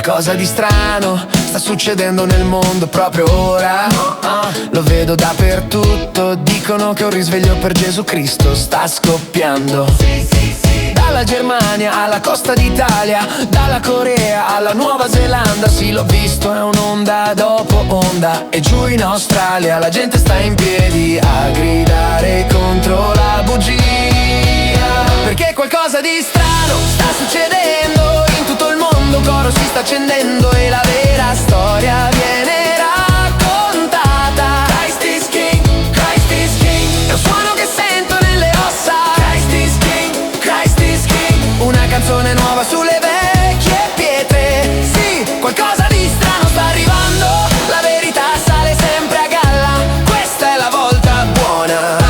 Qualcosa di strano sta succedendo nel mondo proprio ora. Lo vedo dappertutto, dicono che un risveglio per Gesù Cristo sta scoppiando. Dalla Germania alla costa d'Italia, dalla Corea alla Nuova Zelanda. Sì, l'ho visto, è un'onda dopo onda. E giù in Australia la gente sta in piedi a gridare contro la bugia, perché qualcosa di strano sta succedendo in tutto il mondo. Un coro si sta accendendo e la vera storia viene raccontata. Christ is King, Christ is King. È un suono che sento nelle ossa. Christ is King, Christ is King. Una canzone nuova sulle vecchie pietre. Sì, qualcosa di strano sta arrivando. La verità sale sempre a galla. Questa è la volta buona.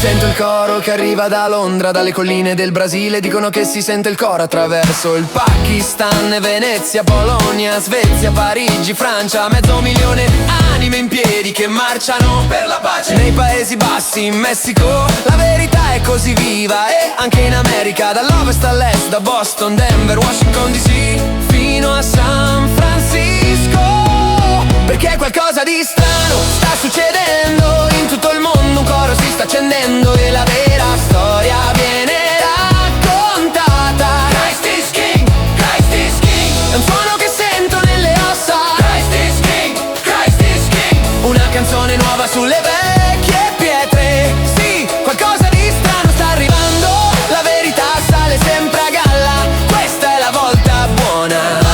Sento il coro che arriva da Londra, dalle colline del Brasile. Dicono che si sente il coro attraverso il Pakistan, Venezia, Polonia, Svezia, Parigi, Francia. 500.000 anime in piedi che marciano per la pace. Nei Paesi Bassi, in Messico, la verità è così viva. E anche in America, dall'ovest all'est, da Boston, Denver, Washington DC, fino a San Francisco. Perché qualcosa di strano sta succedendo in tutto il mondo. Un coro si sta accendendo e la vera storia viene raccontata. Christ is King, Christ is King. È un suono che sento nelle ossa. Christ is King, Christ is King. Una canzone nuova sulle vecchie pietre. Sì, qualcosa di strano sta arrivando. La verità sale sempre a galla. Questa è la volta buona.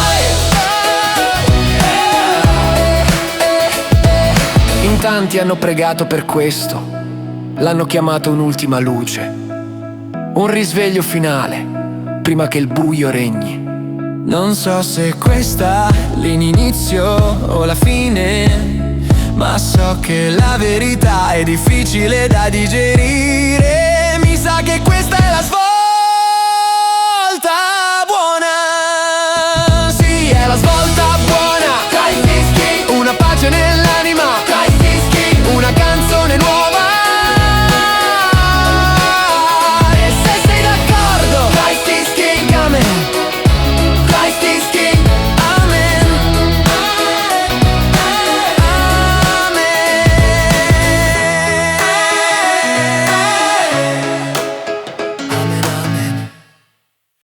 In tanti hanno pregato per questo, l'hanno chiamato un'ultima luce, un risveglio finale, prima che il buio regni. Non so se questa è l'inizio o la fine, ma so che la verità è difficile da digerire. Mi sa che questa è la svolta.